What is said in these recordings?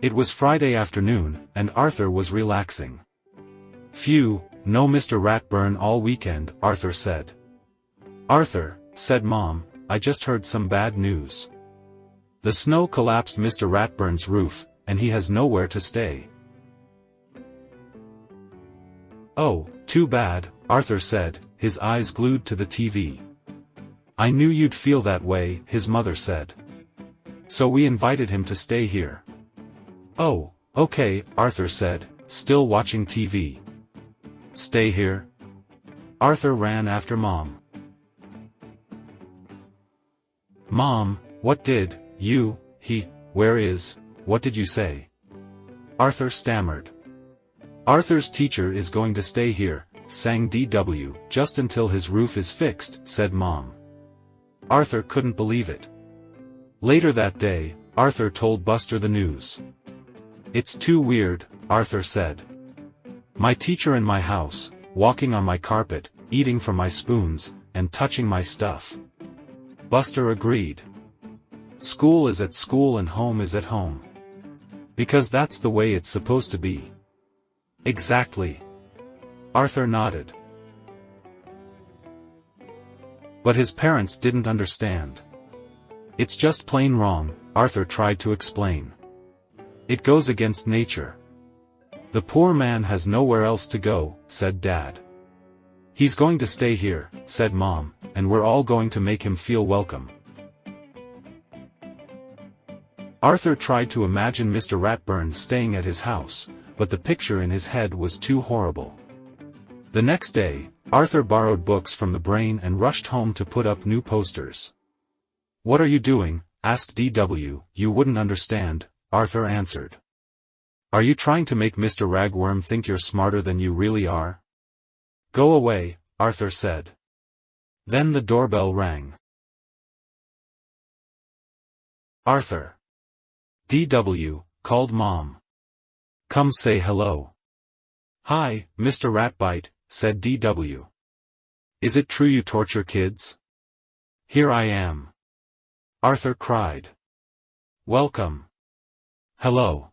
It was Friday afternoon, and Arthur was relaxing. "Phew, no Mr. Ratburn all weekend," Arthur said. "Arthur," said Mom, "I just heard some bad news. The snow collapsed Mr. Ratburn's roof, and he has nowhere to stay." "Oh, too bad," Arthur said, his eyes glued to the TV. "I knew you'd feel that way," his mother said. "So we invited him to stay here." "Oh, okay," Arthur said, still watching TV. "Stay here?" Arthur ran after Mom. "Mom, what did what did you say?" Arthur stammered. "Arthur's teacher is going to stay here," sang DW, "just until his roof is fixed," said Mom. Arthur couldn't believe it. Later that day, Arthur told Buster the news. "It's too weird," Arthur said. "My teacher in my house, walking on my carpet, eating from my spoons, and touching my stuff." Buster agreed. "School is at school and home is at home. Because that's the way it's supposed to be." "Exactly." Arthur nodded. But his parents didn't understand. "It's just plain wrong," Arthur tried to explain. "It goes against nature." "The poor man has nowhere else to go," said Dad. "He's going to stay here," said Mom, "and we're all going to make him feel welcome." Arthur tried to imagine Mr. Ratburn staying at his house, but the picture in his head was too horrible. The next day, Arthur borrowed books from the Brain and rushed home to put up new posters. "What are you doing?" asked DW. "You wouldn't understand," Arthur answered. "Are you trying to make Mr. Ragworm think you're smarter than you really are?" "Go away," Arthur said. Then the doorbell rang. "Arthur." DW called Mom. "Come say hello." "Hi, Mr. Ratbite," said DW. "Is it true you torture kids?" "Here I am." Arthur cried. "Welcome." "Hello.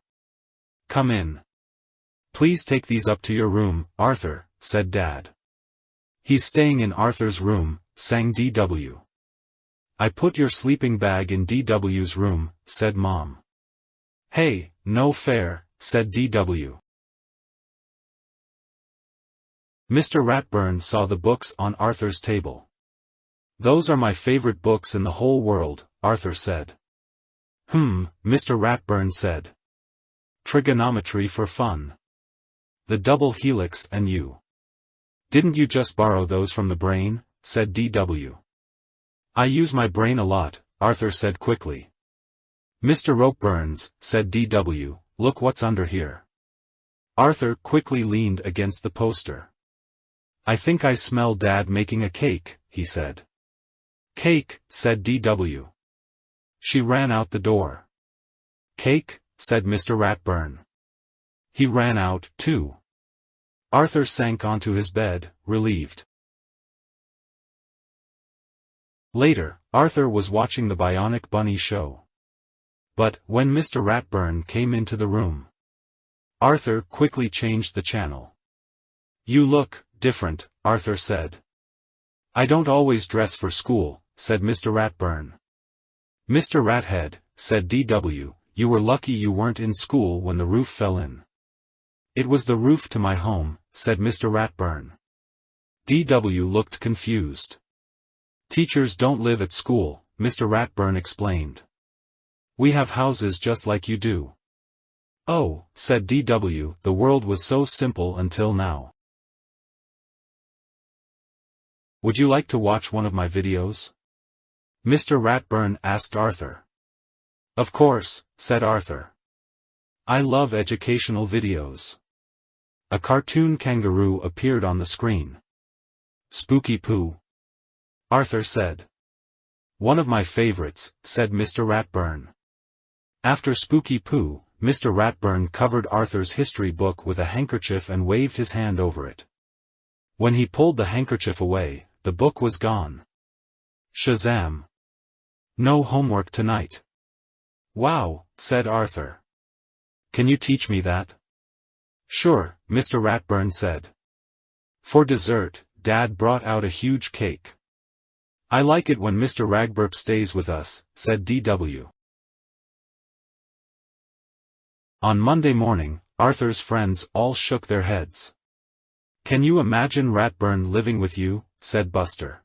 Come in. Please take these up to your room, Arthur," said Dad. "He's staying in Arthur's room," sang DW. "I put your sleeping bag in DW's room," said Mom. "Hey, no fair," said DW. Mr. Ratburn saw the books on Arthur's table. "Those are my favorite books in the whole world," Arthur said. Mr. Ratburn said. "Trigonometry for fun. The double helix and you. Didn't you just borrow those from the Brain?" said DW. "I use my brain a lot," Arthur said quickly. "Mr. Ropeburns," said DW, "look what's under here." Arthur quickly leaned against the poster. "I think I smell Dad making a cake," he said. "Cake," said DW. She ran out the door. "Cake," said Mr. Ratburn. He ran out, too. Arthur sank onto his bed, relieved. Later, Arthur was watching the Bionic Bunny show. But, when Mr. Ratburn came into the room, Arthur quickly changed the channel. "You look different," Arthur said. "I don't always dress for school," said Mr. Ratburn. "Mr. Rathead," said DW, "you were lucky you weren't in school when the roof fell in." "It was the roof to my home," said Mr. Ratburn. DW looked confused. "Teachers don't live at school," Mr. Ratburn explained. "We have houses just like you do." "Oh," said DW, "the world was so simple until now." "Would you like to watch one of my videos?" Mr. Ratburn asked Arthur. "Of course," said Arthur. "I love educational videos." A cartoon kangaroo appeared on the screen. "Spooky Pooh," Arthur said. "One of my favorites," said Mr. Ratburn. After Spooky Pooh, Mr. Ratburn covered Arthur's history book with a handkerchief and waved his hand over it. When he pulled the handkerchief away, the book was gone. Shazam! "No homework tonight." "Wow," said Arthur. Can you teach me that? Sure, Mr. Ratburn said. For dessert, Dad brought out a huge cake. I like it when Mr. Ragburp stays with us, said D.W. On Monday morning, Arthur's friends all shook their heads. Can you imagine Ratburn living with you? Said Buster.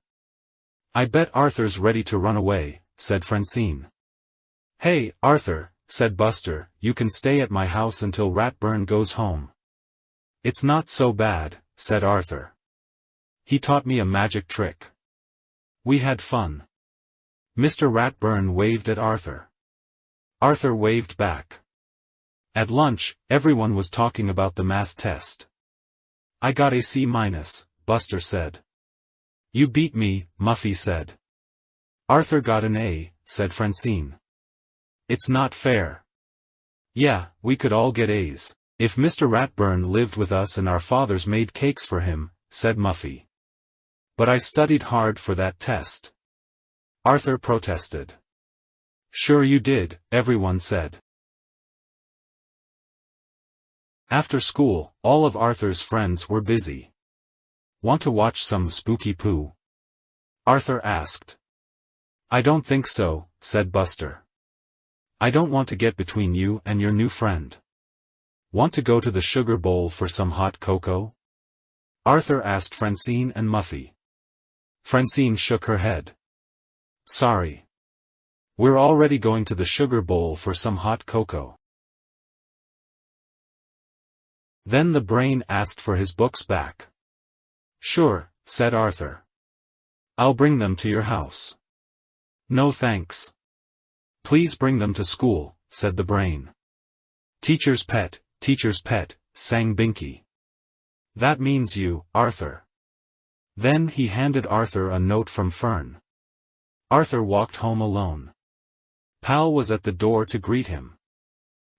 I bet Arthur's ready to run away, said Francine. Hey, Arthur, said Buster, you can stay at my house until Ratburn goes home. It's not so bad, said Arthur. He taught me a magic trick. We had fun. Mr. Ratburn waved at Arthur. Arthur waved back. At lunch, everyone was talking about the math test. I got a C-, Buster said. You beat me, Muffy said. Arthur got an A, said Francine. It's not fair. Yeah, we could all get A's, if Mr. Ratburn lived with us and our fathers made cakes for him, said Muffy. But I studied hard for that test. Arthur protested. Sure you did, everyone said. After school, all of Arthur's friends were busy. Want to watch some Spooky Pooh? Arthur asked. I don't think so, said Buster. I don't want to get between you and your new friend. Want to go to the sugar bowl for some hot cocoa? Arthur asked Francine and Muffy. Francine shook her head. Sorry. We're already going to the sugar bowl for some hot cocoa. Then the brain asked for his books back. Sure, said Arthur. I'll bring them to your house. No thanks. Please bring them to school, said the brain. Teacher's pet, sang Binky. That means you, Arthur. Then he handed Arthur a note from Fern. Arthur walked home alone. Pal was at the door to greet him.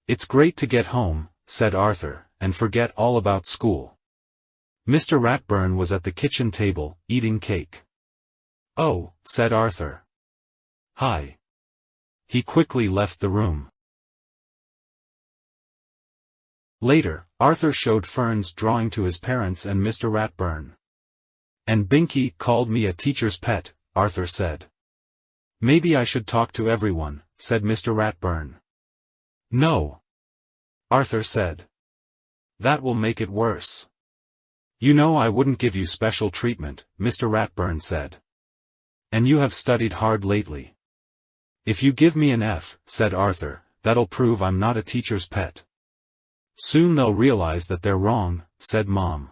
It's great to get home, said Arthur, and forget all about school. Mr. Ratburn was at the kitchen table, eating cake. Oh, said Arthur. Hi. He quickly left the room. Later, Arthur showed Fern's drawing to his parents and Mr. Ratburn. And Binky called me a teacher's pet, Arthur said. Maybe I should talk to everyone, said Mr. Ratburn. No. Arthur said. That will make it worse. You know I wouldn't give you special treatment, Mr. Ratburn said. And you have studied hard lately. If you give me an F, said Arthur, that'll prove I'm not a teacher's pet. Soon they'll realize that they're wrong, said Mom.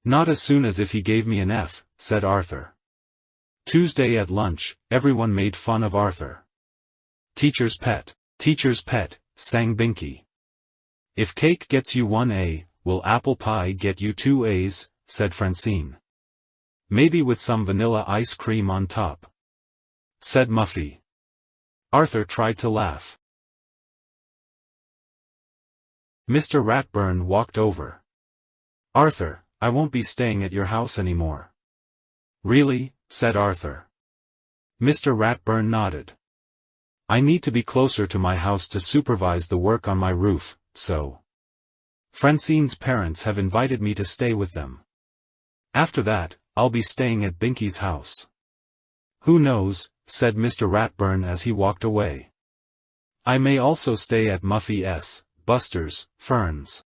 Not as soon as if he gave me an F, said Arthur. Tuesday at lunch, everyone made fun of Arthur. Teacher's pet, sang Binky. If cake gets you 1 A, will apple pie get you 2 A's, said Francine. Maybe with some vanilla ice cream on top, said Muffy. Arthur tried to laugh. Mr. Ratburn walked over. Arthur, I won't be staying at your house anymore. Really? Said Arthur. Mr. Ratburn nodded. I need to be closer to my house to supervise the work on my roof, so. Francine's parents have invited me to stay with them. After that, I'll be staying at Binky's house. Who knows, said Mr. Ratburn as he walked away. I may also stay at Muffy S., Buster's, Fern's,